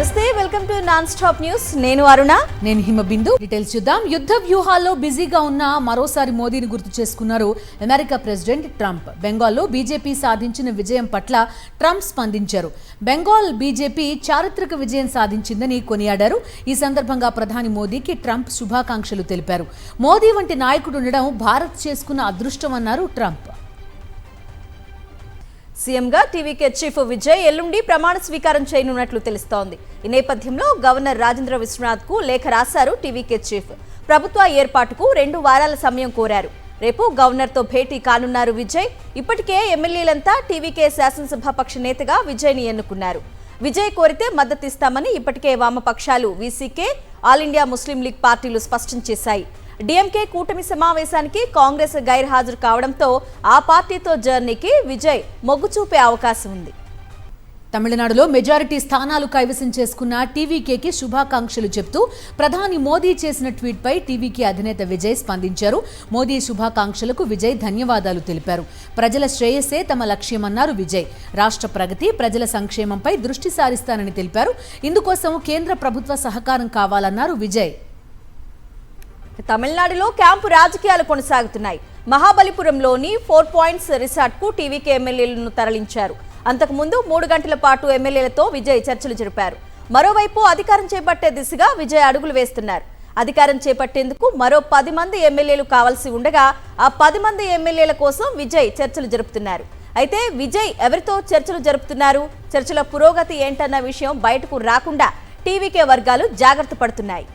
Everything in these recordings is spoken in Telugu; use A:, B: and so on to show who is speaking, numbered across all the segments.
A: నమస్తే, welcome to non stop news. నేను అరుణ.
B: నేను హిమబిందు. డీటెయిల్స్ చూద్దాం. యుద్ధ వ్యూహాల్లో బిజీగా ఉన్న మరోసారి మోదీని గుర్తు చేసుకున్నారు అమెరికా ప్రెసిడెంట్ ట్రంప్. బెంగాల్లో బీజేపీ సాధించిన విజయం పట్ల ట్రంప్ స్పందించారు. బెంగాల్ బీజేపీ చారిత్రక విజయం సాధించిందని కొనియాడారు. ఈ సందర్భంగా ప్రధాని మోదీకి ట్రంప్ శుభాకాంక్షలు తెలిపారు. మోదీ వంటి నాయకుడు ఉండడం భారత్ చేసుకున్న అదృష్టం అన్నారు ట్రంప్.
A: సీఎంగా టీవీకే చీఫ్ విజయ్ ఎల్లుండి ప్రమాణ స్వీకారం చేయనున్నట్లు తెలుస్తోంది. ఈ నేపథ్యంలో గవర్నర్ రాజేంద్ర విశ్వనాథ్ కు లేఖ రాశారు టీవీకే చీఫ్. ప్రభుత్వ ఏర్పాటుకు 2 వారాల సమయం కోరారు. రేపు గవర్నర్ తో భేటీ కానున్నారు విజయ్. ఇప్పటికే ఎమ్మెల్యేలంతా టీవీకే శాసనసభాపక్ష నేతగా విజయ్ ని ఎన్నుకున్నారు. విజయ్ కోరితే మద్దతిస్తామని ఇప్పటికే వామపక్షాలు VCK, all India Muslim league పార్టీలు స్పష్టం చేశాయి. డీఎంకే కూటమి సమావేశానికి కాంగ్రెస్ గైర్హాజరు కావడంతో ఆ పార్టీతో జర్నీకి విజయ్ మొగ్గు చూపే అవకాశం ఉంది.
B: తమిళనాడులో మెజారిటీ స్థానాలు కైవసం చేసుకున్న టీవీకేకి శుభాకాంక్షలు చెప్తూ ప్రధాని మోదీ చేసిన ట్వీట్పై టీవీకే అధినేత విజయ్ స్పందించారు. మోదీ శుభాకాంక్షలకు విజయ్ ధన్యవాదాలు తెలిపారు. ప్రజల శ్రేయస్సే తమ లక్ష్యమన్నారు విజయ్. రాష్ట్ర ప్రగతి, ప్రజల సంక్షేమంపై దృష్టి సారిస్తానని తెలిపారు. ఇందుకోసం కేంద్ర ప్రభుత్వ సహకారం కావాలన్నారు విజయ్.
A: తమిళనాడులో క్యాంపు రాజకీయాలు కొనసాగుతున్నాయి. మహాబలిపురంలోని 4 పాయింట్స్ రిసార్ట్ కు టీవీకే ఎమ్మెల్యేలను తరలించారు. అంతకుముందు 3 గంటల పాటు ఎమ్మెల్యేలతో విజయ్ చర్చలు జరిపారు. మరోవైపు అధికారం చేపట్టే దిశగా విజయ్ అడుగులు వేస్తున్నారు. అధికారం చేపట్టేందుకు మరో 10 మంది ఎమ్మెల్యేలు కావాల్సి ఉండగా ఆ 10 మంది ఎమ్మెల్యేల కోసం విజయ్ చర్చలు జరుపుతున్నారు. అయితే విజయ్ ఎవరితో చర్చలు జరుపుతున్నారు, చర్చల పురోగతి ఏంటన్న విషయం బయటకు రాకుండా టీవీకే వర్గాలు జాగ్రత్త పడుతున్నాయి.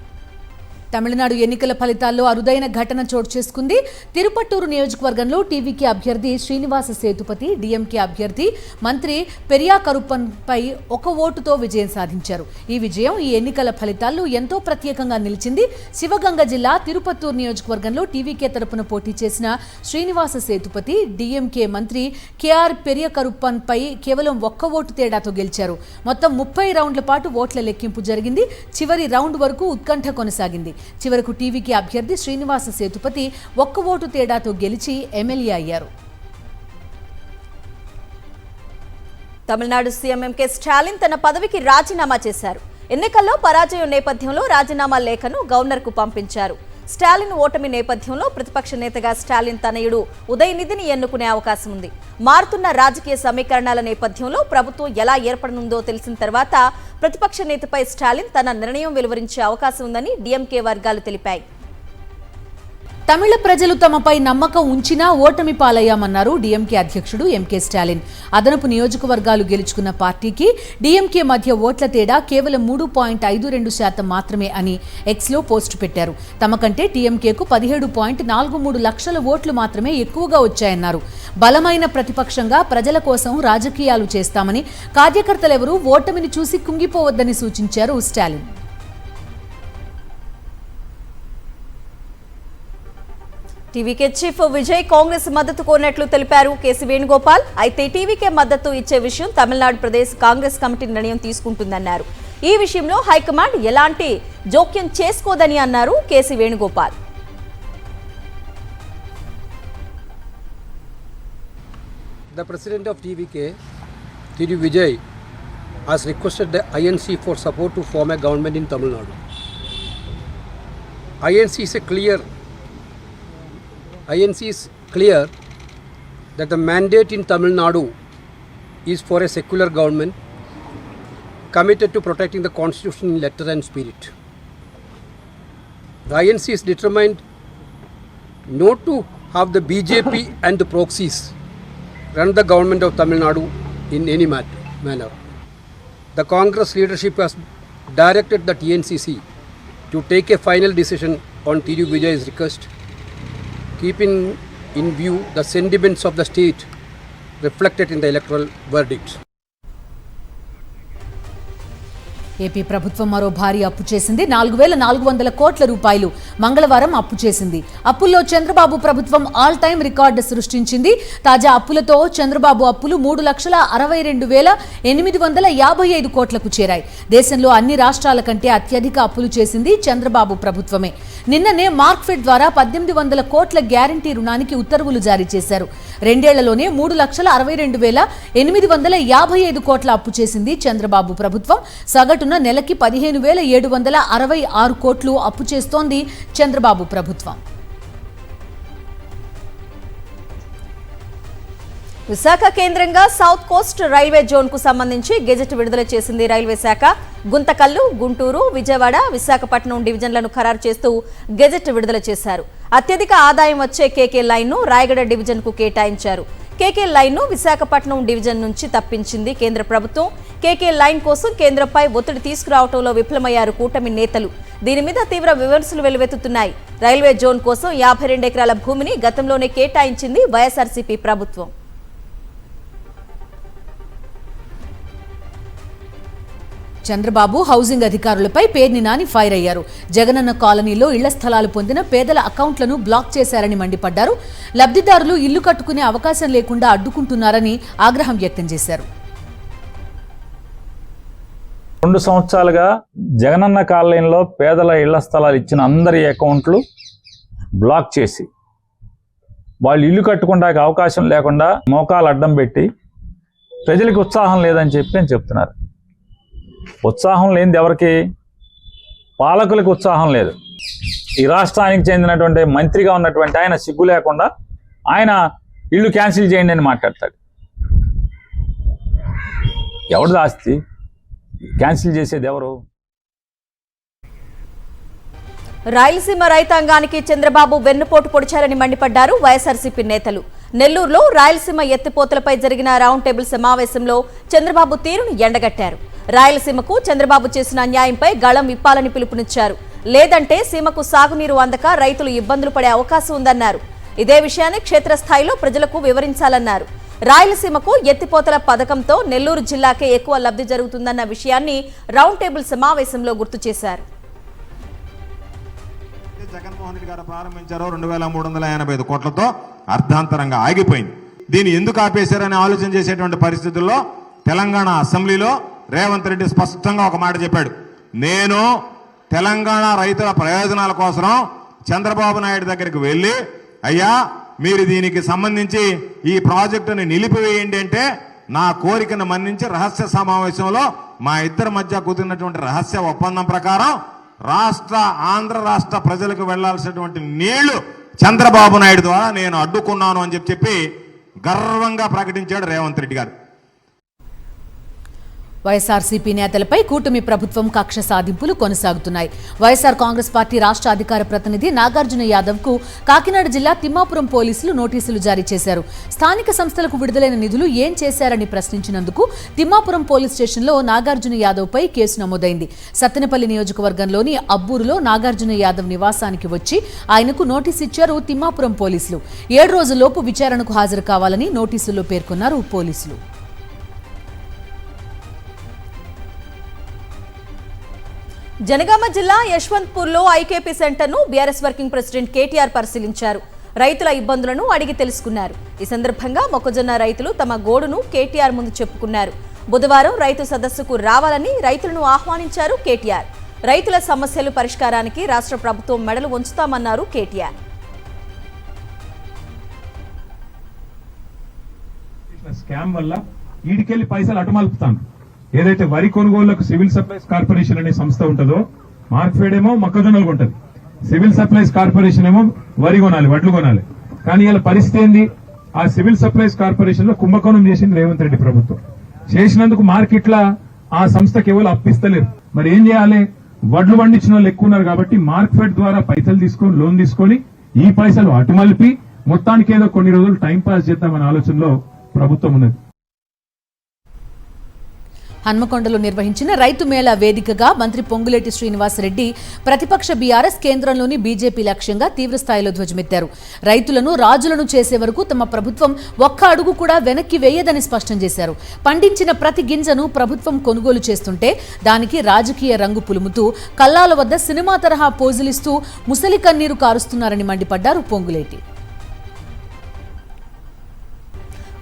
B: తమిళనాడు ఎన్నికల ఫలితాల్లో అరుదైన ఘటన చోటు చేసుకుంది. తిరుపట్టూరు నియోజకవర్గంలో టీవీకే అభ్యర్థి శ్రీనివాస సేతుపతి, డీఎంకే అభ్యర్థి మంత్రి పెరియా కరుప్పన్పై 1 ఓటుతో విజయం సాధించారు. ఈ విజయం ఈ ఎన్నికల ఫలితాల్లో ఎంతో ప్రత్యేకంగా నిలిచింది. శివగంగ జిల్లా తిరుపత్తూరు నియోజకవర్గంలో టీవీకే తరపున పోటీ చేసిన శ్రీనివాస సేతుపతి డీఎంకే మంత్రి కేఆర్ పెరియ కరుప్పన్పై కేవలం 1 ఓటు తేడాతో గెలిచారు. మొత్తం 30 రౌండ్ల పాటు ఓట్ల లెక్కింపు జరిగింది. చివరి రౌండ్ వరకు ఉత్కంఠ కొనసాగింది. చివరకు టీవీకే అభ్యర్థి శ్రీనివాస సేతుపతి 1 ఓటు తేడాతో గెలిచి ఎమ్మెల్యే అయ్యారు.
A: తమిళనాడు సీఎం ఎంకే స్టాలిన్ తన పదవికి రాజీనామా చేశారు. ఎన్నికల్లో పరాజయం నేపథ్యంలో రాజీనామా లేఖను గవర్నర్కు పంపించారు. స్టాలిన్ ఓటమి నేపథ్యంలో ప్రతిపక్ష నేతగా స్టాలిన్ తనయుడు ఉదయనిధిని ఎన్నుకునే అవకాశం ఉంది. మారుతున్న రాజకీయ సమీకరణాల నేపథ్యంలో ప్రభుత్వం ఎలా ఏర్పడనుందో తెలిసిన తర్వాత ప్రతిపక్ష నేతపై స్టాలిన్ తన నిర్ణయం వెలువరించే అవకాశం ఉందని డీఎంకే వర్గాలు తెలిపాయి.
B: తమిళ ప్రజలు తమపై నమ్మకం ఉంచినా ఓటమి పాలయ్యామన్నారు డీఎంకే అధ్యక్షుడు ఎంకే స్టాలిన్. అదనపు నియోజకవర్గాలు గెలుచుకున్న పార్టీకి డీఎంకే మధ్య ఓట్ల తేడా కేవలం 3.52% మాత్రమే అని ఎక్స్లో పోస్టు పెట్టారు. తమ కంటే టీఎంకేకు 17.43 లక్షల ఓట్లు మాత్రమే ఎక్కువగా వచ్చాయన్నారు. బలమైన ప్రతిపక్షంగా ప్రజల కోసం రాజకీయాలు చేస్తామని, కార్యకర్తలెవరూ ఓటమిని చూసి కుంగిపోవద్దని సూచించారు స్టాలిన్.
A: టీవీకే చీఫ్ విజయ్ కాంగ్రెస్ మద్దతు కోరినట్లు తెలిపారు కేసీ వేణుగోపాల్. అయితే టీవీకే మద్దతు ఇచ్చే విషయం తమిళనాడు ప్రదేశ్ కాంగ్రెస్ కమిటీ నిర్ణయం తీసుకుంటుందన్నారు. ఈ విషయంలో హైకమాండ్ ఎలాంటి జోక్యం చేసుకోదని అన్నారు KC Venugopal.
C: The president of TVK, T.D. Vijay, has requested the INC for support to form a government in Tamil Nadu. INC is clear that the mandate in Tamil Nadu is for a secular government committed to protecting the constitution in letter and spirit. The INC is determined not to have the BJP and the proxies run the government of Tamil Nadu in any manner. The Congress leadership has directed the TNCC to take a final decision on T.D. Vijay's request, keeping in view the sentiments of the state reflected in the electoral verdict.
B: AP ప్రభుత్వం మరో భారీ అప్పు చేసింది. 4,400 కోట్ల రూపాయలు మంగళవారం అప్పు చేసింది. అప్పుల్లో చంద్రబాబు ప్రభుత్వం ఆల్ టైమ్ రికార్డు సృష్టించింది. తాజా అప్పులతో చంద్రబాబు అప్పులు 3,62,855 కోట్లకు చేరాయి. దేశంలో అన్ని రాష్ట్రాల కంటే అత్యధిక అప్పులు చేసింది చంద్రబాబు ప్రభుత్వమే. నిన్ననే మార్క్ఫెడ్ ద్వారా 1,800 కోట్ల గ్యారంటీ రుణానికి ఉత్తర్వులు జారీ చేశారు. 2 ఏళ్లలోనే 3,62,855 కోట్ల అప్పు చేసింది చంద్రబాబు ప్రభుత్వం. సగటు కొనసాగుతున్న నెలకి 15,766 కోట్లు అప్పు చేస్తోంది చంద్రబాబు ప్రభుత్వం.
A: విశాఖ కేంద్రంగా సౌత్ కోస్ట్ రైల్వే జోన్ కు సంబంధించి గెజెట్ విడుదల చేసింది రైల్వే శాఖ. గుంతకల్లు, గుంటూరు, విజయవాడ, విశాఖపట్నం డివిజన్లను ఖరారు చేస్తూ గెజెట్ విడుదల చేశారు. అత్యధిక ఆదాయం వచ్చే కేకే లైన్ ను రాయగడ డివిజన్ కు కేటాయించారు. కేకే లైన్ ను విశాఖపట్నం డివిజన్ నుంచి తప్పించింది కేంద్ర ప్రభుత్వం. కేకే లైన్ కోసం కేంద్రంపై ఒత్తిడి తీసుకురావడంలో విఫలమయ్యారు కూటమి నేతలు. దీని మీద తీవ్ర విమర్శలు వెల్లువెత్తుతున్నాయి. రైల్వే జోన్ కోసం 52 ఎకరాల భూమిని గతంలోనే కేటాయించింది వైఎస్ఆర్సీపీ ప్రభుత్వం.
B: చంద్రబాబు హౌసింగ్ అధికారులపై పేర్ని నాని ఫైర్ అయ్యారు. జగనన్న కాలనీలో ఇళ్ల స్థలాలు పొందిన పేదల అకౌంట్లను బ్లాక్ చేశారని మండిపడ్డారు. లబ్ధిదారులు ఇల్లు కట్టుకునే అవకాశం లేకుండా అడ్డుకుంటున్నారని ఆగ్రహం వ్యక్తం చేశారు.
D: 2 సంవత్సరాలుగా జగనన్న కాలనీలో పేదల ఇళ్ల స్థలాలు ఇచ్చిన అందరి అకౌంట్లు బ్లాక్ చేసి వాళ్ళు ఇల్లు కట్టుకోవడానికి అవకాశం లేకుండా మోకాలు అడ్డం పెట్టి ప్రజలకు ఉత్సాహం లేదని చెప్పి చెప్తున్నారు. ఉత్సాహం లేనిది ఎవరికి? పాలకులకు ఉత్సాహం లేదు. ఈ రాష్ట్రానికి చెందినటువంటి మంత్రిగా ఉన్నటువంటి ఆయన సిగ్గు లేకుండా ఆయన ఇల్లు క్యాన్సిల్ చేయండి అని మాట్లాడతాడు. ఎవరిది ఆస్తి? క్యాన్సిల్ చేసేది ఎవరు?
A: రాయలసీమ రైతాంగానికి చంద్రబాబు వెన్నుపోటు పొడిచారని మండిపడ్డారు వైఎస్ఆర్సీపీ నేతలు. నెల్లూరులో రాయలసీమ ఎత్తిపోతలపై జరిగిన రౌండ్ టేబుల్ సమావేశంలో చంద్రబాబు తీరును ఎండగట్టారు. రాయలసీమకు చంద్రబాబు చేసిన అన్యాయంపై గళం విప్పాలని పిలుపునిచ్చారు. లేదంటే సీమకు సాగునీరు అందక రైతులు ఇబ్బందులు పడే అవకాశం ఉందన్నారు. ఇదే విషయాన్ని క్షేత్రస్థాయిలో ప్రజలకు వివరించాలన్నారు. రాయలసీమకు ఎత్తిపోతల పథకంతో నెల్లూరు జిల్లాకే ఎక్కువ లబ్ధి జరుగుతుందన్న విషయాన్ని రౌండ్ టేబుల్ సమావేశంలో గుర్తు చేశారు.
E: జగన్మోహన్ రెడ్డి గారు ప్రారంభించారో 2,385 కోట్లతో అర్ధాంతరంగా ఆగిపోయింది. దీన్ని ఎందుకు ఆపేశారని ఆలోచన చేసేటువంటి పరిస్థితుల్లో తెలంగాణ అసెంబ్లీలో రేవంత్ రెడ్డి స్పష్టంగా ఒక మాట చెప్పాడు. నేను తెలంగాణ రైతుల ప్రయోజనాల కోసం చంద్రబాబు నాయుడు దగ్గరికి వెళ్ళి, అయ్యా మీరు దీనికి సంబంధించి ఈ ప్రాజెక్టుని నిలిపివేయండి అంటే నా కోరికను మన్నించి రహస్య సమావేశంలో మా ఇద్దరి మధ్య కుదిరినటువంటి రహస్య ఒప్పందం ప్రకారం ఆంధ్ర రాష్ట్ర ప్రజలకు వెళ్లాల్సినటువంటి నీళ్లు చంద్రబాబు నాయుడు ద్వారా నేను అడ్డుకున్నాను అని చెప్పి గర్వంగా ప్రకటించాడు రేవంత్ రెడ్డి గారు.
B: వైఎస్ఆర్సీపీ నేతలపై కూటమి ప్రభుత్వం కక్ష సాధింపులు కొనసాగుతున్నాయి. వైఎస్ఆర్ కాంగ్రెస్ పార్టీ రాష్ట్ర అధికార ప్రతినిధి నాగార్జున యాదవ్ కు కాకినాడ జిల్లా తిమ్మాపురం పోలీసులు నోటీసులు జారీ చేశారు. స్థానిక సంస్థలకు విడుదలైన నిధులు ఏం చేశారని ప్రశ్నించినందుకు తిమ్మాపురం పోలీస్ స్టేషన్లో నాగార్జున యాదవ్ పై కేసు నమోదైంది. సత్తెనపల్లి నియోజకవర్గంలోని అబ్బూరులో నాగార్జున యాదవ్ నివాసానికి వచ్చి ఆయనకు నోటీసు ఇచ్చారు తిమ్మాపురం పోలీసులు. 7 రోజుల్లోపు విచారణకు హాజరు కావాలని నోటీసుల్లో పేర్కొన్నారు పోలీసులు.
A: జనగామ జిల్లా యశ్వంత్పూర్లో ఐకేపీ సెంటర్ను బీఆర్ఎస్ వర్కింగ్ ప్రెసిడెంట్ కేటీఆర్ పరిశీలించారు. రైతుల ఇబ్బందులను అడిగి తెలుసుకున్నారు. ఈ సందర్భంగా మొక్కజొన్న రైతులు తమ గోడును కేటీఆర్ ముందు చెప్పుకున్నారు. బుధవారం రైతు సదస్సుకు రావాలని రైతులను ఆహ్వానించారు కేటీఆర్. రైతుల సమస్యలు పరిష్కారానికి రాష్ట్ర ప్రభుత్వం మెడలు వంచుతామన్నారు కేటీఆర్.
F: స్కామ్ వల్ల ఈడికెళ్లి పైసలు అటుమలుపుతాను. ఏదైతే వరి కొనుగోళ్లకు సివిల్ సప్లైస్ కార్పొరేషన్ అనే సంస్థ ఉంటుందో, మార్క్ఫెడ్ ఏమో మొక్కజొన్నలు కొంటది, సివిల్ సప్లైస్ కార్పొరేషన్ ఏమో వరి కొనాలి, వడ్లు కొనాలి. కానీ ఇలా పరిస్థితి ఏంది? ఆ సివిల్ సప్లైస్ కార్పొరేషన్ లో కుంభకోణం చేసింది రేవంత్ రెడ్డి ప్రభుత్వం. చేసినందుకు మార్కెట్ల ఆ సంస్థకి ఎవరు అప్పిస్తలేరు. మరి ఏం చేయాలి? వడ్లు పండించిన వాళ్ళు ఎక్కువ ఉన్నారు కాబట్టి మార్క్ఫెడ్ ద్వారా పైసలు తీసుకొని లోన్ తీసుకొని ఈ పైసలు అటుమలిపి మొత్తానికి ఏదో కొన్ని రోజులు టైం పాస్ చేద్దామనే ఆలోచనలో ప్రభుత్వం ఉన్నది.
B: హన్మకొండలో నిర్వహించిన రైతు మేళా వేదికగా మంత్రి పొంగులేటి శ్రీనివాసరెడ్డి ప్రతిపక్ష బీఆర్ఎస్ కేంద్రంలోని బీజేపీ లక్ష్యంగా తీవ్రస్థాయిలో ధ్వజమెత్తారు. రైతులను రాజులను చేసే వరకు తమ ప్రభుత్వం ఒక్క అడుగు కూడా వెనక్కి వేయదని స్పష్టం చేశారు. పండించిన ప్రతి గింజను ప్రభుత్వం కొనుగోలు చేస్తుంటే దానికి రాజకీయ రంగు పులుముతూ కల్లాల వద్ద సినిమా తరహా పోజులిస్తూ ముసలి కన్నీరు కారుస్తున్నారని మండిపడ్డారు పొంగులేటి.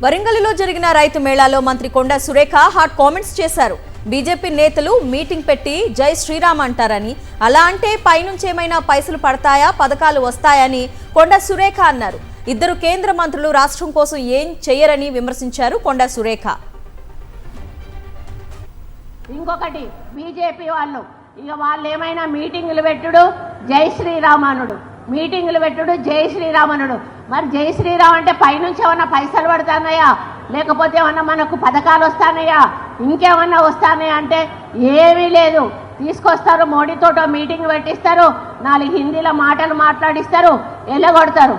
A: వరంగల్లో జరిగిన రైతు మేళాలో మంత్రి కొండా సురేఖ హాట్ కామెంట్స్ చేశారు. బీజేపీ నేతలు మీటింగ్ పెట్టి జై శ్రీరామ్ అంటారని, అలా అంటే పైనుంచి ఏమైనా పైసలు పడతాయా, పథకాలు వస్తాయని కొండా సురేఖ అన్నారు. 2 కేంద్ర మంత్రులు రాష్ట్రం కోసం ఏం చేయరని విమర్శించారు కొండా సురేఖ.
G: ఇంకొకటి బీజేపీ వాళ్ళు ఇక వాళ్ళు ఏమైనా మీటింగులు పెట్టుడు జై శ్రీరామనుడు, మీటింగులు పెట్టుడు జై శ్రీరామనుడు. మరి జై శ్రీరామ్ అంటే పైనుంచి ఏమన్నా పైసలు పడుతున్నాయా, లేకపోతే ఏమన్నా మనకు పథకాలు వస్తానయా, ఇంకేమన్నా వస్తానయా అంటే ఏమీ లేదు. తీసుకొస్తారు, మోడీతోటో మీటింగ్ పెట్టిస్తారు, 4 హిందీలో మాటలు మాట్లాడిస్తారు, ఎల్లగొడతారు.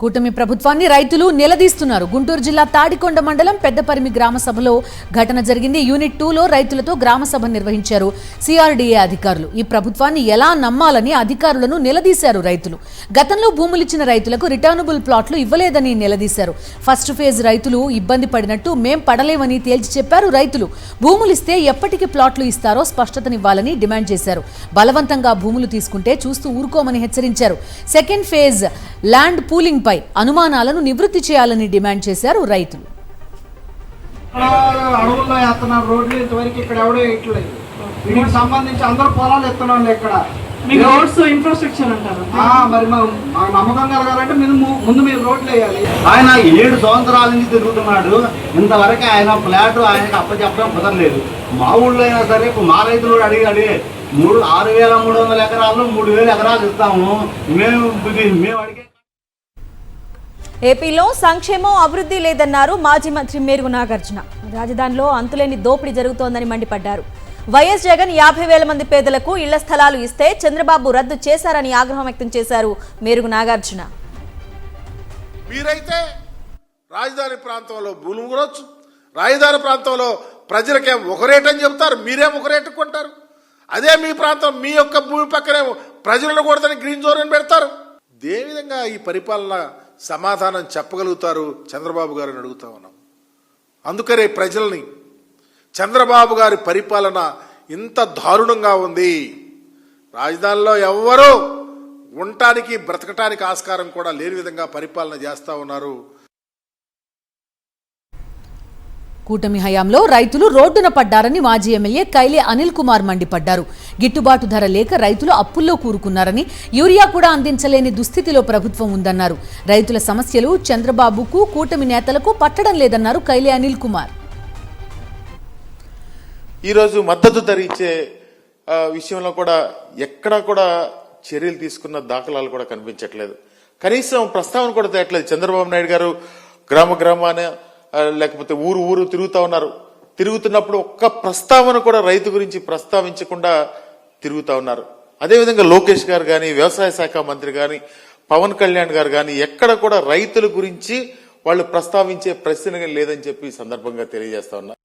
B: కూటమి ప్రభుత్వాన్ని రైతులు నిలదీస్తున్నారు. గుంటూరు జిల్లా తాడికొండ మండలం పెద్దపరిమి గ్రామ సభలో ఘటన జరిగింది. యూనిట్ 2లో రైతులతో గ్రామ సభ నిర్వహించారు సిఆర్డీఏ అధికారులు. ఈ ప్రభుత్వాన్ని ఎలా నమ్మాలని అధికారులను నిలదీశారు రైతులు. గతంలో భూములిచ్చిన రైతులకు రిటర్నబుల్ ప్లాట్లు ఇవ్వలేదని నిలదీశారు. ఫస్ట్ ఫేజ్ రైతులు ఇబ్బంది పడినట్టు మేం పడలేమని తేల్చి చెప్పారు రైతులు. భూములిస్తే ఎప్పటికి ప్లాట్లు ఇస్తారో స్పష్టతనివ్వాలని డిమాండ్ చేశారు. బలవంతంగా భూములు తీసుకుంటే చూస్తూ ఊరుకోమని హెచ్చరించారు. సెకండ్ ఫేజ్ ల్యాండ్ పూలింగ్ పై అనుమానాలను నివృత్తి చేయాలని డిమాండ్ చేశారు రైతులు.
H: అడవుల్లో ఎత్తున్నారు రోడ్లు, ఇంతవరకు ఇక్కడ ఎవడో వేయట్లేదు. వీటికి సంబంధించి అందరూ పొలాలు ఎత్తున్నాం ఇక్కడ.
I: రోడ్స్ ఇన్ఫ్రాస్ట్రక్చర్ అంటారు.
H: మరి మాకు నమ్మకం కలగాలంటే ముందు మీరు రోడ్లు వేయాలి.
J: ఆయన 7 సంవత్సరాల నుంచి తిరుగుతున్నాడు. ఇంతవరకు ఆయన ఫ్లాట్ ఆయనకు అప్పచెప్పడం కుదరలేదు. మా ఊళ్ళో అయినా సరే మా రైతులు అడిగి 6,300 ఎకరాలు 3,000 ఎకరాలు ఇస్తాము. మేము అడిగే
A: ఏపీలో సంక్షేమం అభివృద్ధి లేదన్నారు మాజీ మంత్రి మేరుగు నాగార్జున. రాజధానిలో అంతులేని దోపిడీ జరుగుతోందని మండిపడ్డారు. వైఎస్ జగన్ 50,000 మంది పేదలకు ఇళ్ల స్థలాలు ఇస్తే చంద్రబాబు రద్దు చేశారని ఆగ్రహం వ్యక్తం చేశారు మేరుగు నాగార్జున.
K: మీరైతే రాజధాని ప్రాంతంలో భూములు కొనొచ్చు, రాజధాని ప్రాంతంలో ప్రజలకేం ఒక రేట్ అని చెప్తారు, మీరేం ఒక రేటు కొంటారు. అదే మీ ప్రాంతం మీ యొక్క భూమి పక్కనే ప్రజలను కూడదని గ్రీన్ జోన్ అని పెడతారు. ఏ విధంగా ఈ పరిపాలన సమాధానం చెప్పగలుగుతారు చంద్రబాబు గారిని అడుగుతా ఉన్నాం. అందుకనే ప్రజల్ని చంద్రబాబు గారి పరిపాలన ఇంత దారుణంగా ఉంది. రాజధానిలో ఎవ్వరూ ఉండటానికి బ్రతకటానికి ఆస్కారం కూడా లేని విధంగా పరిపాలన చేస్తా ఉన్నారు.
B: కూటమి హయాంలో రైతులు రోడ్డున పడ్డారని మాజీ ఎమ్మెల్యే కైలే అనిల్ కుమార్ మండిపడ్డారు. గిట్టుబాటు ధర లేక రైతులు అప్పుల్లో కూరుకున్నారని, యూరియా కూడా అందించలేని దుస్థితిలో ప్రభుత్వం ఉందన్నారు. రైతుల సమస్యలు చంద్రబాబుకు కూటమి నేతలకు పట్టడం లేదన్నారు కైలే అనిల్ కుమార్.
L: ఈరోజు మద్దతు ధర ఇచ్చే విషయంలో కూడా ఎక్కడా కూడా చర్యలు తీసుకున్న దాఖలాలు కూడా కనిపించట్లేదు. కనీసం ప్రస్తావన కూడా తేయట్లేదు. చంద్రబాబు నాయుడు గారు గ్రామాన లేకపోతే ఊరు తిరుగుతా ఉన్నారు. తిరుగుతున్నప్పుడు ఒక్క ప్రస్తావన కూడా రైతు గురించి ప్రస్తావించకుండా తిరుగుతా ఉన్నారు. అదేవిధంగా లోకేష్ గారు కానీ, వ్యవసాయ శాఖ మంత్రి కానీ, పవన్ కళ్యాణ్ గారు కానీ ఎక్కడ కూడా రైతుల గురించి వాళ్ళు ప్రస్తావించే ప్రశ్న లేదని చెప్పి సందర్భంగా తెలియజేస్తా ఉన్నారు.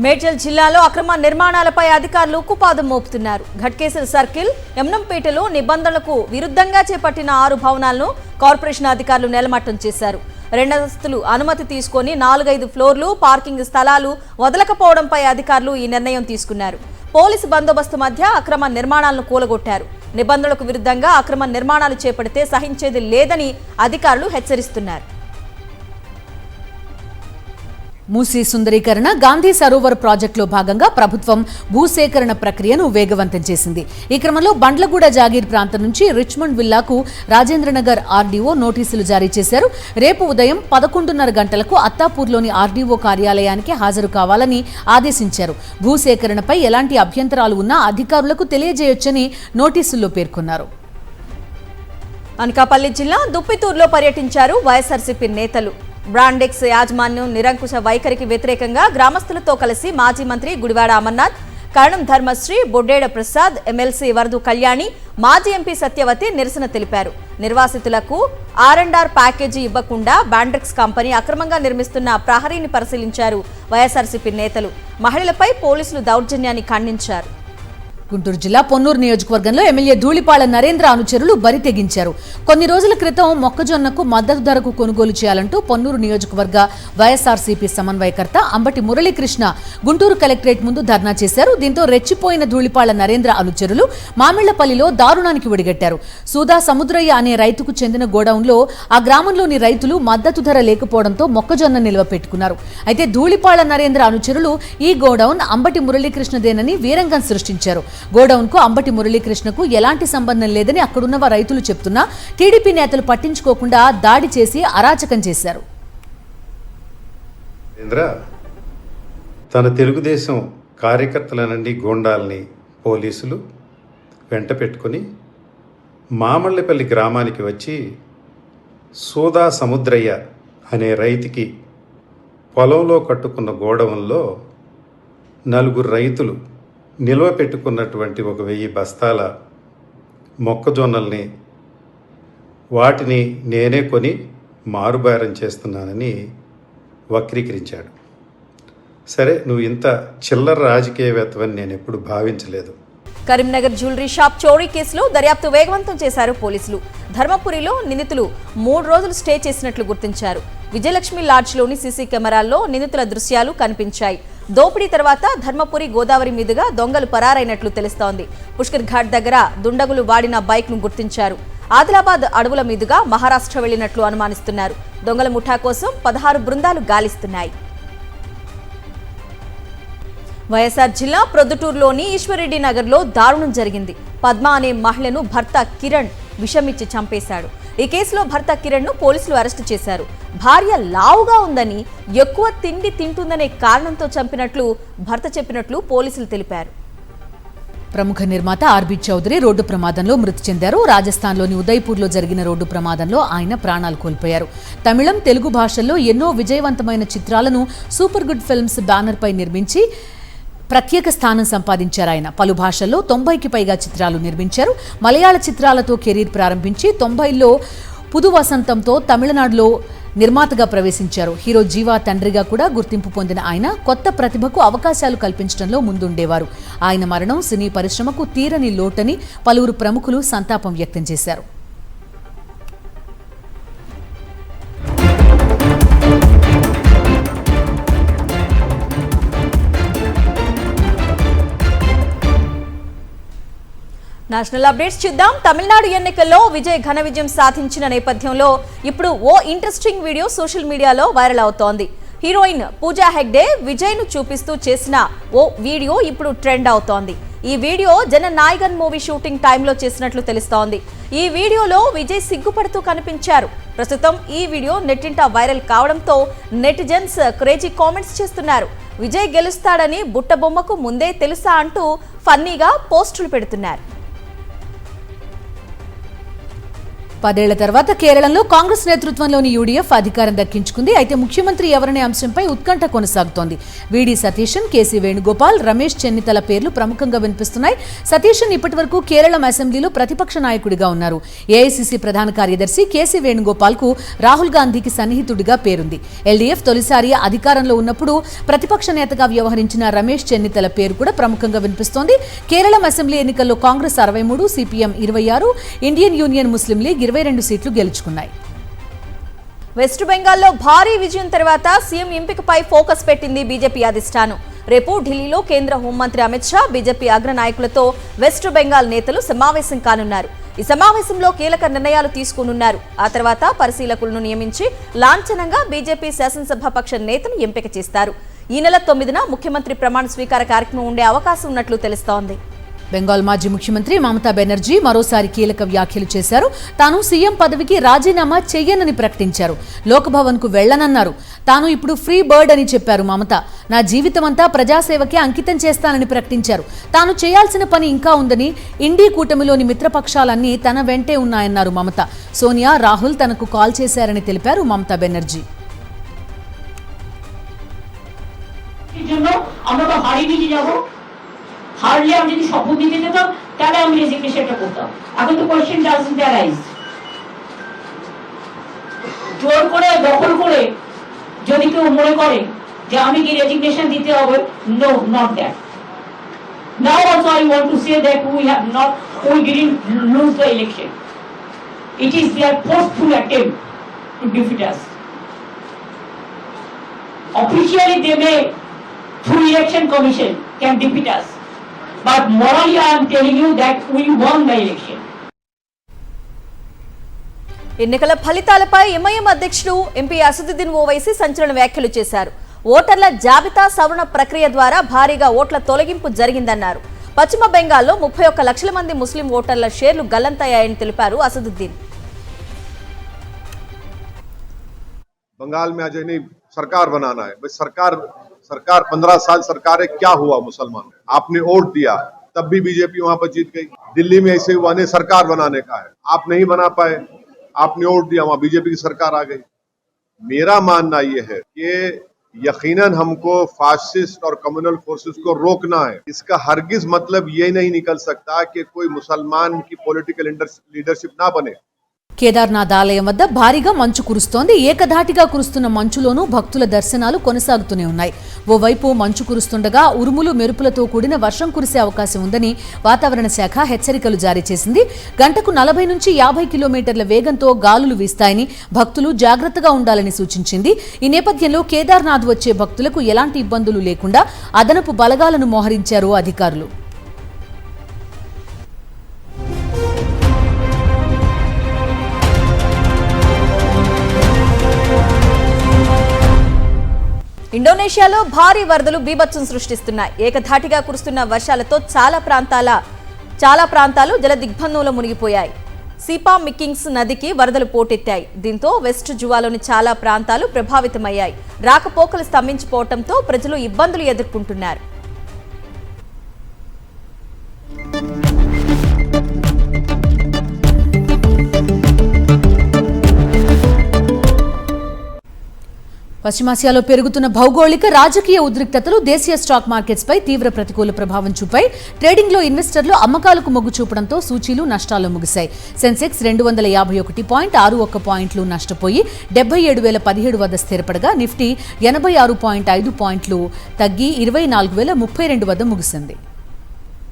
A: మేడ్చల్ జిల్లాలో అక్రమ నిర్మాణాలపై అధికారులు ఉక్కుపాదం మోపుతున్నారు. ఘట్కేసర్ సర్కిల్, యమునంపేటలో నిబంధనలకు విరుద్ధంగా చేపట్టిన 6 భవనాలను కార్పొరేషన్ అధికారులు నేలమట్టం చేశారు. 2 అంతస్తులు అనుమతి తీసుకొని 4-5 ఫ్లోర్లు పార్కింగ్ స్థలాలు వదలకపోవడంపై అధికారులు ఈ నిర్ణయం తీసుకున్నారు. పోలీసు బందోబస్తు మధ్య అక్రమ నిర్మాణాలను కూలగొట్టారు. నిబంధనలకు విరుద్ధంగా అక్రమ నిర్మాణాలు చేపడితే సహించేది లేదని అధికారులు హెచ్చరిస్తున్నారు.
B: మూసీ సుందరీకరణ, గాంధీ సరోవర్ ప్రాజెక్టులో భాగంగా ప్రభుత్వం భూసేకరణ ప్రక్రియను వేగవంతం చేసింది. ఈ క్రమంలో బండ్లగూడ జాగీర్ ప్రాంతం నుంచి రిచ్మండ్ విల్లాకు రాజేంద్రనగర్ ఆర్డీఓ నోటీసులు జారీ చేశారు. రేపు ఉదయం 11:30 గంటలకు అత్తాపూర్లోని ఆర్డీఓ కార్యాలయానికి హాజరు కావాలని ఆదేశించారు. భూసేకరణపై ఎలాంటి అభ్యంతరాలు ఉన్నా అధికారులకు తెలియజేయొచ్చని నోటీసుల్లో పేర్కొన్నారు.
A: అనకాపల్లి జిల్లా దుప్పితూరులో పర్యటించారు వైఎస్ఆర్సీపీ నేతలు. బ్రాండెక్స్ యాజమాన్యం నిరంకుశ వైఖరికి వ్యతిరేకంగా గ్రామస్తులతో కలిసి మాజీ మంత్రి గుడివాడ అమర్నాథ్, కరణం ధర్మశ్రీ, బొడ్డేడ ప్రసాద్, ఎమ్మెల్సీ వరదు కళ్యాణి, మాజీ ఎంపీ సత్యవతి నిరసన తెలిపారు. నిర్వాసితులకు R&R ప్యాకేజీ ఇవ్వకుండా బ్రాండెక్స్ కంపెనీ అక్రమంగా నిర్మిస్తున్న ప్రహరీని పరిశీలించారు వైఎస్ఆర్సీపీ నేతలు. మహిళలపై పోలీసులు దౌర్జన్యాన్ని ఖండించారు.
B: గుంటూరు జిల్లా పొన్నూరు నియోజకవర్గంలో ఎమ్మెల్యే ధూళిపాళ నరేంద్ర అనుచరులు బరి తెగించారు. కొన్ని రోజుల క్రితం మొక్కజొన్నకు మద్దతు ధరకు కొనుగోలు చేయాలంటూ పొన్నూరు నియోజకవర్గ వైఎస్ఆర్సీపీ సమన్వయకర్త అంబటి మురళీకృష్ణ గుంటూరు కలెక్టరేట్ ముందు ధర్నా చేశారు. దీంతో రెచ్చిపోయిన ధూళిపాళ నరేంద్ర అనుచరులు మామిళ్లపల్లిలో దారుణానికి ఒడిగట్టారు. సూదా సముద్రయ్య అనే రైతుకు చెందిన గోడౌన్లో ఆ గ్రామంలోని రైతులు మద్దతు ధర లేకపోవడంతో మొక్కజొన్న నిల్వ పెట్టుకున్నారు. అయితే ధూళిపాళ నరేంద్ర అనుచరులు ఈ గోడౌన్ అంబటి మురళీకృష్ణదేనని వీరంగం సృష్టించారు. గోడౌన్ కు అంబటి మురళీకృష్ణకు ఎలాంటి సంబంధం లేదని అక్కడున్న రైతులు చెప్తున్నా టీడీపీ నేతలు పట్టించుకోకుండా దాడి చేసి అరాచకం చేశారు.
M: తన తెలుగుదేశం కార్యకర్తల నుండి గూండాల్ని పోలీసులు వెంట పెట్టుకొని మామళ్ళపల్లి గ్రామానికి వచ్చి సోదా సముద్రయ్య అనే రైతుకి పొలంలో కట్టుకున్న గోడౌన్లో 4 రైతులు నిల్వ పెట్టుకున్నటువంటి 1000 బస్తాల మొక్కజొన్నల్ని వాటిని నేనే కొని మారుబేరం చేస్తున్నానని వక్రీకరించాడు. సరే, నువ్వు ఇంత చిల్లర రాజకీయవేత్తవని నేను ఎప్పుడు భావించలేదు.
A: కరీంనగర్ జ్యువెలరీ షాప్ చోరీ కేసులో దర్యాప్తు వేగవంతం చేశారు పోలీసులు. ధర్మపురిలో నిందితులు 3 రోజులు స్టే చేసినట్లు గుర్తించారు. విజయలక్ష్మి లాడ్జ్లోని సీసీ కెమెరాల్లో నిందితుల దృశ్యాలు కనిపించాయి. దోపిడీ తర్వాత ధర్మపురి గోదావరి మీదుగా దొంగలు పరారైనట్లు తెలుస్తోంది. పుష్కర్ ఘాట్ దగ్గర దుండగులు వాడిన బైక్ ను గుర్తించారు. ఆదిలాబాద్ అడవుల మీదుగా మహారాష్ట్ర వెళ్లినట్లు అనుమానిస్తున్నారు. దొంగల ముఠా కోసం 16 బృందాలు గాలిస్తున్నాయి. వైఎస్ఆర్ జిల్లా ప్రొద్దుటూరులోని ఈశ్వరరెడ్డి నగర్లో దారుణం జరిగింది. పద్మ అనే మహిళను భర్త కిరణ్ విషమిచ్చి చంపేశాడు. ఈ కేసులో భర్త కిరణ్ ను పోలీసులు అరెస్టు చేశారు. భార్య లావుగా ఉందని, ఎక్కువ తిండి తింటుందనే కారణంతో చంపినట్లు భర్త చెప్పినట్లు పోలీసులు తెలిపారు.
B: ప్రముఖ నిర్మాత ఆర్బీ చౌదరి రోడ్డు ప్రమాదంలో మృతి చెందారు. రాజస్థాన్లోని ఉదయ్పూర్లో జరిగిన రోడ్డు ప్రమాదంలో ఆయన ప్రాణాలు కోల్పోయారు. తమిళం, తెలుగు భాషల్లో ఎన్నో విజయవంతమైన చిత్రాలను సూపర్ గుడ్ ఫిల్మ్స్ బ్యానర్పై నిర్మించి ప్రత్యేక స్థానం సంపాదించారు. ఆయన పలు భాషల్లో 90కి పైగా చిత్రాలు నిర్మించారు. మలయాళ చిత్రాలతో కెరీర్ ప్రారంభించి 90లో పుదు వసంతంతో తమిళనాడులో నిర్మాతగా ప్రవేశించారు. హీరో జీవా తండ్రిగా కూడా గుర్తింపు పొందిన ఆయన కొత్త ప్రతిభకు అవకాశాలు కల్పించడంలో ముందుండేవారు. ఆయన మరణం సినీ పరిశ్రమకు తీరని లోటని పలువురు ప్రముఖులు సంతాపం వ్యక్తం చేశారు.
A: నేషనల్ అప్డేట్స్ చూద్దాం. తమిళనాడు ఎన్నికల్లో విజయ్ ఘన విజయం సాధించిన నేపథ్యంలో ఇప్పుడు ఓ ఇంట్రెస్టింగ్ వీడియో సోషల్ మీడియాలో వైరల్ అవుతోంది. హీరోయిన్ పూజా హెగ్డే విజయ్ ను చూపిస్తూ చేసిన ఓ వీడియో ఇప్పుడు ట్రెండ్ అవుతోంది. ఈ వీడియో జననాయకన్ మూవీ షూటింగ్ టైంలో చేసినట్లు తెలుస్తోంది. ఈ వీడియోలో విజయ్ సిగ్గుపడుతూ కనిపించారు. ప్రస్తుతం ఈ వీడియో నెట్టింట వైరల్ కావడంతో నెటిజన్స్ క్రేజీ కామెంట్స్ చేస్తున్నారు. విజయ్ గెలుస్తాడని బుట్టబొమ్మకు ముందే తెలుసా అంటూ ఫన్నీగా పోస్టులు పెడుతున్నారు.
B: 10 ఏళ్ల తర్వాత కేరళలో కాంగ్రెస్ నేతృత్వంలోని యూడీఎఫ్ అధికారం దక్కించుకుంది. అయితే ముఖ్యమంత్రి ఎవరనే అంశంపై ఉత్కంఠ కొనసాగుతోంది. వీడి సతీశన్, కేసీ వేణుగోపాల్, రమేష్ చెన్నితల పేర్లు ప్రముఖంగా వినిపిస్తున్నాయి. సతీశన్ ఇప్పటివరకు కేరళం అసెంబ్లీలో ప్రతిపక్ష నాయకుడిగా ఉన్నారు. ఏఐసీసీ ప్రధాన కార్యదర్శి కేసీ వేణుగోపాల్ కు రాహుల్ గాంధీకి సన్నిహితుడిగా పేరుంది. ఎల్డీఎఫ్ తొలిసారి అధికారంలో ఉన్నప్పుడు ప్రతిపక్ష నేతగా వ్యవహరించిన రమేష్ చెన్నితల పేరు కూడా ప్రముఖంగా వినిపిస్తోంది. కేరళం అసెంబ్లీ ఎన్నికల్లో కాంగ్రెస్ 63, సిపిఎం 26, ఇండియన్ యూనియన్ ముస్లిం లీగ్ 22 సీట్లు గెలుచుకున్నాయి.
A: వెస్ట్ బెంగాల్లో భారీ విజయం తర్వాత సీఎం ఎంపికపై ఫోకస్ పెట్టింది బీజేపీ అధిష్టానం. రేపు ఢిల్లీలో కేంద్ర హోంమంత్రి అమిత్ షా, బీజేపీ అగ్ర నాయకులతో వెస్ట్ బెంగాల్ నేతలు సమావేశం కానున్నారు. ఈ సమావేశంలో కీలక నిర్ణయాలు తీసుకోనున్నారు. ఆ తర్వాత పరిశీలకులను నియమించి లాంఛనంగా బీజేపీ శాసనసభాపక్ష నేతను ఎంపిక చేస్తారు. ఈ నెల 9న ముఖ్యమంత్రి ప్రమాణ స్వీకార కార్యక్రమం ఉండే అవకాశం ఉన్నట్లు తెలుస్తోంది.
B: బెంగాల్ మాజీ ముఖ్యమంత్రి మమతా బెనర్జీ మరోసారి కీలక వ్యాఖ్యలు చేశారు. తాను సీఎం పదవికి రాజీనామా చెయ్యనని ప్రకటించారు. లోక్భవన్ కు వెళ్లనన్నారు. తాను ఇప్పుడు ఫ్రీ బర్డ్ అని చెప్పారు మమత. నా జీవితమంతా ప్రజాసేవకే అంకితం చేస్తానని ప్రకటించారు. తాను చేయాల్సిన పని ఇంకా ఉందని, ఇండీ కూటమిలోని మిత్రపక్షాలన్నీ తన వెంటే ఉన్నాయన్నారు మమత. సోనియా, రాహుల్ తనకు కాల్ చేశారని తెలిపారు మమతా బెనర్జీ.
N: হার্ডলি আমি যদি শপথ দিতে যেতাম তাহলে আমি রেজিগনেশনটা করতাম। এখন তো কোয়েশ্চেন ডাজন্ট অ্যারাইজ। জোর করে দখল করে যদি কেউ মনে করে যে আমি কি রেজিগনেশন দিতে হবে, no, not that. Now also I want to say that we didn't lose the election. It is their forceful attempt to defeat us. Officially they may, through election commission, can defeat us. But morally I am telling you that we won the election.
A: ఎన్నికల ఫలితాలపై ఎంఐఎం అధ్యక్షుడు ఎంపీ అసదుద్దీన్ ఓవైసీ సంచలన వ్యాఖ్యలు చేశారు. ఓటర్ల జాబితా సవరణ ప్రక్రియ ద్వారా భారీగా ఓట్ల తొలగింపు జరిగిందన్నారు. పశ్చిమ బెంగాల్లో 31 లక్షల మంది ముస్లిం ఓటర్ల షేర్లు గల్లంతయ్యాయని తెలిపారు అసదుద్దీన్.
O: बंगाल में आज नहीं सरकार बनाना है, बस सरकार
K: सरकार 15 साल सरकार है, क्या हुआ मुसलमान? आपने वोट दिया, तब भी बीजेपी वहां पर जीत गई। दिल्ली में ऐसे हुआ नहीं, सरकार बनाने का है, आप नहीं बना पाए, आपने वोट दिया, वहां बीजेपी की सरकार आ गई। मेरा मानना यह है कि यकीनन हमको फासिस्ट और कम्युनल फोर्सेस को रोकना है। इसका हरगिज मतलब ये नहीं निकल सकता कि कोई मुसलमान की पॉलिटिकल लीडरशिप ना बने।
B: కేదార్నాథ్ ఆలయం వద్ద భారీగా మంచు కురుస్తోంది. ఏకధాటిగా కురుస్తున్న మంచులోనూ భక్తుల దర్శనాలు కొనసాగుతూనే ఉన్నాయి. ఓవైపు మంచు కురుస్తుండగా ఉరుములు మెరుపులతో కూడిన వర్షం కురిసే అవకాశం ఉందని వాతావరణ శాఖ హెచ్చరికలు జారీ చేసింది. గంటకు 40 నుంచి 50 కిలోమీటర్ల వేగంతో గాలులు వీస్తాయని భక్తులు జాగ్రత్తగా ఉండాలని సూచించింది. ఈ నేపథ్యంలో కేదార్నాథ్ వచ్చే భక్తులకు ఎలాంటి ఇబ్బందులు లేకుండా అదనపు బలగాలను మోహరించారు అధికారులు.
A: ఇండోనేషియాలో భారీ వరదలు బీభత్సం సృష్టిస్తున్నాయి. ఏకధాటిగా కురుస్తున్న వర్షాలతో చాలా ప్రాంతాలు జల దిగ్బంధంలో మునిగిపోయాయి. సీపా మికింగ్స్ నదికి వరదలు పోటెత్తాయి. దీంతో వెస్ట్ జువాలోని చాలా ప్రాంతాలు ప్రభావితమయ్యాయి. రాకపోకలు స్తంభించిపోవడంతో ప్రజలు ఇబ్బందులు ఎదుర్కొంటున్నారు. పశ్చిమాసియాలో పెరుగుతున్న భౌగోళిక రాజకీయ ఉద్రిక్తతలు దేశీయ స్టాక్ మార్కెట్స్ పై తీవ్ర ప్రతికూల ప్రభావం చూపాయి. ట్రేడింగ్ లో ఇన్వెస్టర్లు అమ్మకాలకు మొగ్గు చూపడంతో సూచీలు నష్టాల్లో ముగిశాయి. సెన్సెక్స్ 251.61 పాయింట్లు నష్టపోయి 77,017 వద్ద స్థిరపడగా నిఫ్టీ 86.5 పాయింట్లు తగ్గి 24,032 వద్ద ముగిసింది.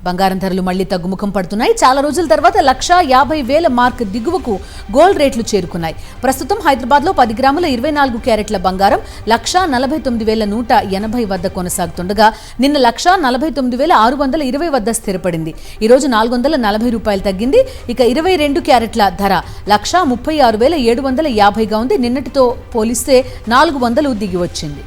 A: బంగారం ధరలు మళ్లీ తగ్గుముఖం పడుతున్నాయి. చాలా రోజుల తర్వాత 1,50,000 మార్క్ దిగువకు గోల్డ్ రేట్లు చేరుకున్నాయి. ప్రస్తుతం హైదరాబాద్ లో 10 గ్రాముల 24 క్యారెట్ల బంగారం 1,49,180 వద్ద కొనసాగుతుండగా నిన్న 1,49,620 వద్ద స్థిరపడింది. ఈ రోజు ₹440 తగ్గింది. ఇక 22 క్యారెట్ల ధర 1,36,750గా ఉంది. నిన్నటితో పోలిస్తే 400 దిగి వచ్చింది.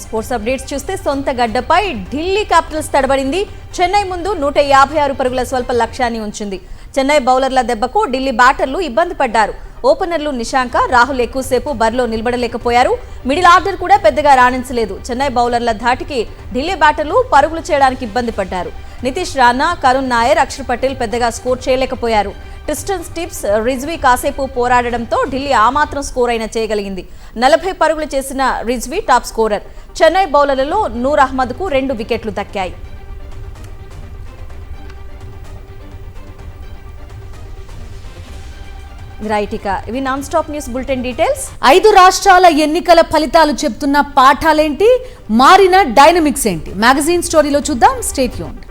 A: స్పోర్ట్స్ అప్డేట్స్ చూస్తే సొంత గడ్డపై ఢిల్లీ క్యాపిటల్స్ తడబడింది. చెన్నై ముందు 156 పరుగుల స్వల్ప లక్ష్యాన్ని ఉంచింది. చెన్నై బౌలర్ల దెబ్బకు ఢిల్లీ బ్యాటర్లు ఇబ్బంది పడ్డారు. ఓపెనర్లు నిశాంక, రాహుల్ ఎక్కువసేపు బరిలో నిలబడలేకపోయారు. మిడిల్ ఆర్డర్ కూడా పెద్దగా రాణించలేదు. చెన్నై బౌలర్ల ధాటికి ఢిల్లీ బ్యాటర్లు పరుగులు చేయడానికి ఇబ్బంది పడ్డారు. నితీష్ రాణా, కరుణ్ నాయర్, అక్షర్ పటేల్ పెద్దగా స్కోర్ చేయలేకపోయారు. ట్రిస్టన్ స్టిప్స్, రిజ్వీ కాసేపు పోరాడడంతో ఢిల్లీ ఆ మాత్రం స్కోర్ అయినా చేయగలిగింది. 40 పరుగులు చేసిన రిజ్వీ టాప్ స్కోరర్. చెన్నై బౌలర్లలో నూర్ అహ్మద్కు 2 వికెట్లు దక్కాయి. ఇవి non stop news bulletin details.
B: 5 రాష్ట్రాల ఎన్నికల ఫలితాలు చెప్తున్న పాఠాలేంటి, మారిన డైనమిక్స్ ఏంటి, మ్యాగజైన్ స్టోరీలో చూద్దాం. Stay tuned.